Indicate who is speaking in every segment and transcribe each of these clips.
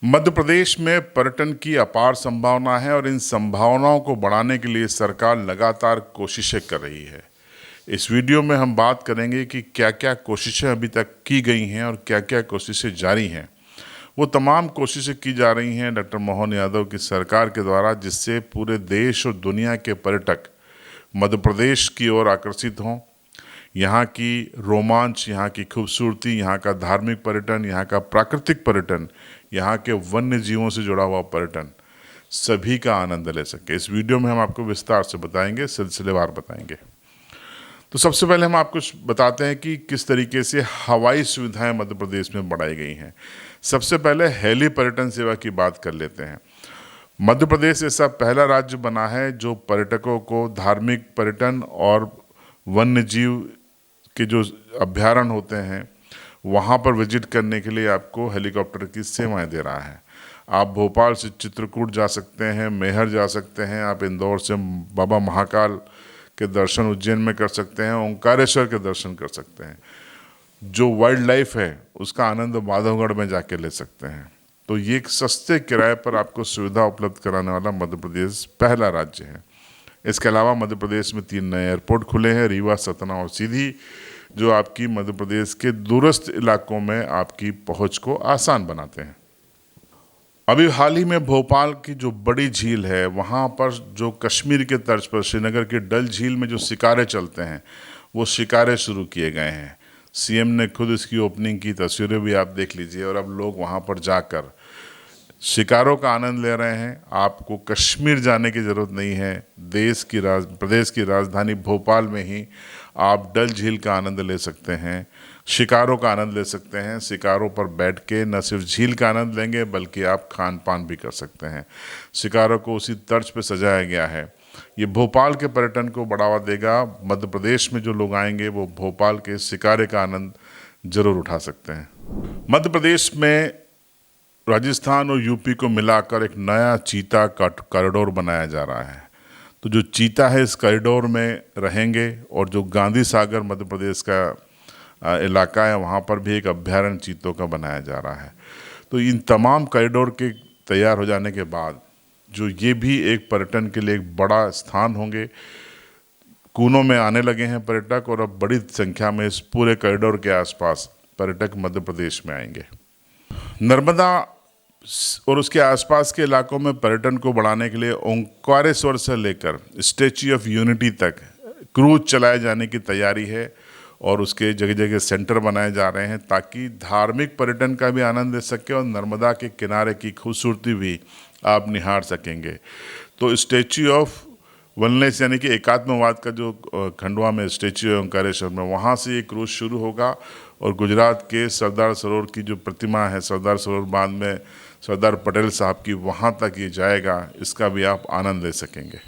Speaker 1: मध्य प्रदेश में पर्यटन की अपार संभावना है और इन संभावनाओं को बढ़ाने के लिए सरकार लगातार कोशिशें कर रही है। इस वीडियो में हम बात करेंगे कि क्या क्या कोशिशें अभी तक की गई हैं और क्या क्या कोशिशें जारी हैं। वो तमाम कोशिशें की जा रही हैं डॉक्टर मोहन यादव की सरकार के द्वारा, जिससे पूरे देश और दुनिया के पर्यटक मध्य प्रदेश की ओर आकर्षित हों। यहाँ की रोमांच, यहाँ की खूबसूरती, यहाँ का धार्मिक पर्यटन, यहाँ का प्राकृतिक पर्यटन, यहाँ के वन्य जीवों से जुड़ा हुआ पर्यटन सभी का आनंद ले सके। इस वीडियो में हम आपको विस्तार से बताएंगे, सिलसिलेवार बताएंगे। तो सबसे पहले हम आपको बताते हैं कि किस तरीके से हवाई सुविधाएं मध्य प्रदेश में बढ़ाई गई हैं। सबसे पहले हेली पर्यटन सेवा की बात कर लेते हैं। मध्य प्रदेश ऐसा पहला राज्य बना है जो पर्यटकों को धार्मिक पर्यटन और वन्य जीव के जो अभ्यारण्य होते हैं वहाँ पर विजिट करने के लिए आपको हेलीकॉप्टर की सेवाएं दे रहा है। आप भोपाल से चित्रकूट जा सकते हैं, मैहर जा सकते हैं, आप इंदौर से बाबा महाकाल के दर्शन उज्जैन में कर सकते हैं, ओंकारेश्वर के दर्शन कर सकते हैं। जो वाइल्ड लाइफ है उसका आनंद माधवगढ़ में जाके ले सकते हैं। तो ये एक सस्ते किराए पर आपको सुविधा उपलब्ध कराने वाला मध्य प्रदेश पहला राज्य है। इसके अलावा मध्य प्रदेश में 3 नए एयरपोर्ट खुले हैं, रीवा, सतना और सीधी, जो आपकी मध्य प्रदेश के दूरस्थ इलाकों में आपकी पहुंच को आसान बनाते हैं। अभी हाल ही में भोपाल की जो बड़ी झील है वहाँ पर जो कश्मीर के तर्ज पर श्रीनगर की डल झील में जो शिकारे चलते हैं वो शिकारे शुरू किए गए हैं। सीएम ने खुद इसकी ओपनिंग की, तस्वीरें भी आप देख लीजिए। और अब लोग वहाँ पर जाकर शिकारों का आनंद ले रहे हैं। आपको कश्मीर जाने की ज़रूरत नहीं है। प्रदेश की राजधानी भोपाल में ही आप डल झील का आनंद ले सकते हैं, शिकारों का आनंद ले सकते हैं। शिकारों पर बैठ के न सिर्फ झील का आनंद लेंगे बल्कि आप खान पान भी कर सकते हैं। शिकारों को उसी तर्ज पे सजाया गया है। ये भोपाल के पर्यटन को बढ़ावा देगा। मध्य प्रदेश में जो लोग आएंगे वो भोपाल के शिकारे का आनंद जरूर उठा सकते हैं। मध्य प्रदेश में राजस्थान और यूपी को मिलाकर एक नया चीता कॉरिडोर बनाया जा रहा है। तो जो चीता है इस कॉरिडोर में रहेंगे और जो गांधी सागर मध्य प्रदेश का इलाका है वहाँ पर भी एक अभ्यारण्य चीतों का बनाया जा रहा है। तो इन तमाम कॉरिडोर के तैयार हो जाने के बाद जो ये भी एक पर्यटन के लिए एक बड़ा स्थान होंगे। कूनों में आने लगे हैं पर्यटक और अब बड़ी संख्या में इस पूरे कॉरिडोर के आसपास पर्यटक मध्य प्रदेश में आएंगे। नर्मदा और उसके आसपास के इलाकों में पर्यटन को बढ़ाने के लिए ओंकारेश्वर से लेकर स्टैच्यू ऑफ यूनिटी तक क्रूज चलाए जाने की तैयारी है और उसके जगह जगह सेंटर बनाए जा रहे हैं ताकि धार्मिक पर्यटन का भी आनंद ले सके और नर्मदा के किनारे की खूबसूरती भी आप निहार सकेंगे। तो स्टैच्यू ऑफ वेलनेस यानी कि एकात्मवाद का जो खंडवा में स्टैच्यू है ओंकारेश्वर में, वहाँ से ये क्रूज शुरू होगा और गुजरात के सरदार सरोवर की जो प्रतिमा है सरदार सरोवर बांध में सरदार पटेल साहब की, वहाँ तक ये जाएगा। इसका भी आप आनंद ले सकेंगे।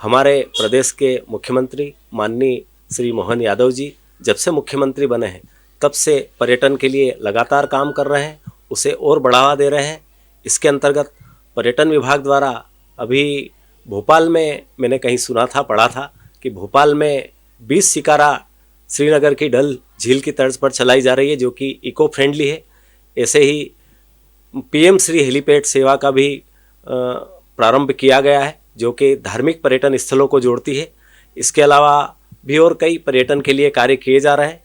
Speaker 2: हमारे प्रदेश के मुख्यमंत्री माननीय श्री मोहन यादव जी जब से मुख्यमंत्री बने हैं तब से पर्यटन के लिए लगातार काम कर रहे हैं, उसे और बढ़ावा दे रहे हैं। इसके अंतर्गत पर्यटन विभाग द्वारा अभी भोपाल में मैंने कहीं सुना था, पढ़ा था कि भोपाल में 20 शिकारा श्रीनगर की डल झील की तर्ज पर चलाई जा रही है जो कि इको फ्रेंडली है। ऐसे ही पीएम श्री हेलीपैड सेवा का भी प्रारंभ किया गया है जो कि धार्मिक पर्यटन स्थलों को जोड़ती है। इसके अलावा भी और कई पर्यटन के लिए कार्य किए जा रहे हैं।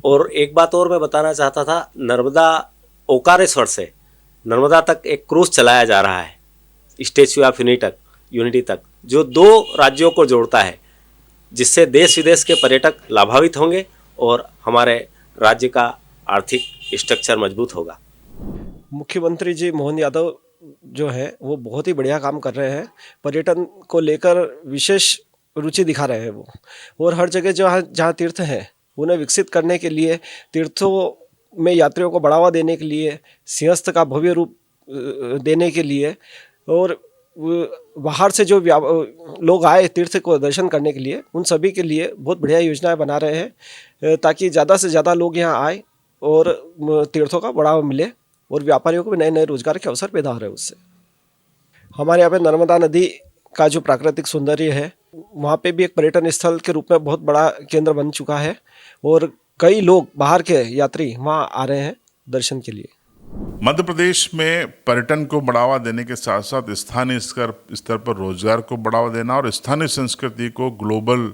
Speaker 2: और एक बात और मैं बताना चाहता था, नर्मदा ओंकारेश्वर से नर्मदा तक एक क्रूज चलाया जा रहा है स्टैच्यू ऑफ यूनिटी तक, जो 2 राज्यों को जोड़ता है, जिससे देश विदेश के पर्यटक लाभान्वित होंगे और हमारे राज्य का आर्थिक स्ट्रक्चर मजबूत होगा।
Speaker 3: मुख्यमंत्री जी मोहन यादव जो है वो बहुत ही बढ़िया काम कर रहे हैं। पर्यटन को लेकर विशेष रुचि दिखा रहे हैं वो, और हर जगह जहाँ तीर्थ हैं उन्हें विकसित करने के लिए, तीर्थों में यात्रियों को बढ़ावा देने के लिए, सिंहस्थ का भव्य रूप देने के लिए, और बाहर से जो लोग आए तीर्थ को दर्शन करने के लिए, उन सभी के लिए बहुत बढ़िया योजनाएं बना रहे हैं ताकि ज़्यादा से ज़्यादा लोग यहाँ आए और तीर्थों का बढ़ावा मिले और व्यापारियों को भी नए नए रोजगार के अवसर पैदा हो रहे हैं उससे। हमारे यहाँ पे नर्मदा नदी का जो प्राकृतिक सौंदर्य है वहाँ पे भी एक पर्यटन स्थल के रूप में बहुत बड़ा केंद्र बन चुका है और कई लोग बाहर के यात्री वहाँ आ रहे हैं दर्शन के लिए।
Speaker 1: मध्य प्रदेश में पर्यटन को बढ़ावा देने के साथ साथ स्थानीय स्तर पर रोजगार को बढ़ावा देना और स्थानीय संस्कृति को ग्लोबल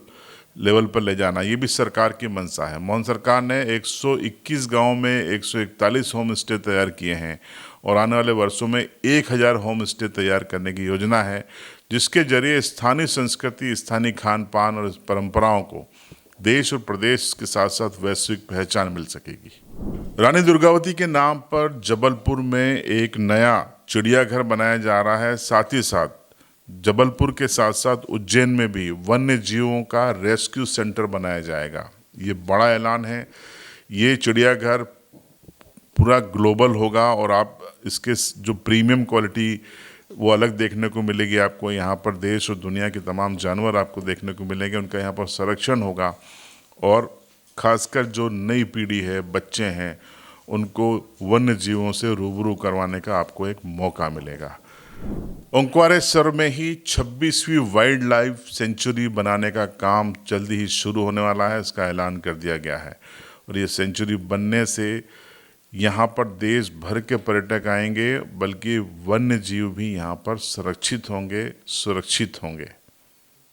Speaker 1: लेवल पर ले जाना, ये भी सरकार की मंशा है। मोहन सरकार ने 121 गांवों में 141 होम स्टे तैयार किए हैं और आने वाले वर्षों में 1000 होम स्टे तैयार करने की योजना है, जिसके जरिए स्थानीय संस्कृति, स्थानीय खान पान और परंपराओं को देश और प्रदेश के साथ साथ वैश्विक पहचान मिल सकेगी। रानी दुर्गावती के नाम पर जबलपुर में एक नया चिड़ियाघर बनाया जा रहा है। साथ ही साथ जबलपुर के साथ साथ उज्जैन में भी वन्य जीवों का रेस्क्यू सेंटर बनाया जाएगा। ये बड़ा ऐलान है। ये चिड़ियाघर पूरा ग्लोबल होगा और आप इसके जो प्रीमियम क्वालिटी वो अलग देखने को मिलेगी आपको। यहाँ पर देश और दुनिया के तमाम जानवर आपको देखने को मिलेंगे, उनका यहाँ पर संरक्षण होगा और खासकर जो नई पीढ़ी है, बच्चे हैं, उनको वन्य जीवों से रूबरू करवाने का आपको एक मौका मिलेगा। ओंकारेश्वर में ही 26वीं वाइल्ड लाइफ सेंचुरी बनाने का काम जल्दी ही शुरू होने वाला है, इसका ऐलान कर दिया गया है। और ये सेंचुरी बनने से यहाँ पर देश भर के पर्यटक आएंगे, बल्कि वन्य जीव भी यहाँ पर संरक्षित होंगे, सुरक्षित होंगे।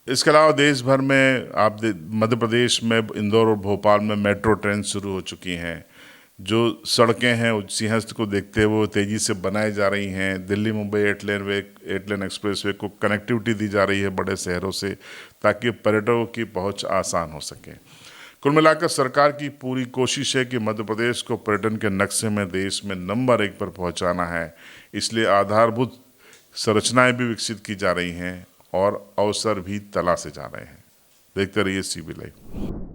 Speaker 1: इसके अलावा देश भर में मध्य प्रदेश में इंदौर और भोपाल में मेट्रो ट्रेन शुरू हो चुकी हैं। जो सड़कें हैं सिंहस्थ को देखते हुए तेज़ी से बनाई जा रही हैं। दिल्ली मुंबई 8 लेन एक्सप्रेसवे को कनेक्टिविटी दी जा रही है बड़े शहरों से, ताकि पर्यटकों की पहुंच आसान हो सके। कुल मिलाकर सरकार की पूरी कोशिश है कि मध्य प्रदेश को पर्यटन के नक्शे में देश में नंबर 1 पर पहुंचाना है। इसलिए आधारभूत संरचनाएं भी विकसित की जा रही हैं और अवसर भी तलाशे जा रहे हैं। देखते रहिए CB लाइव।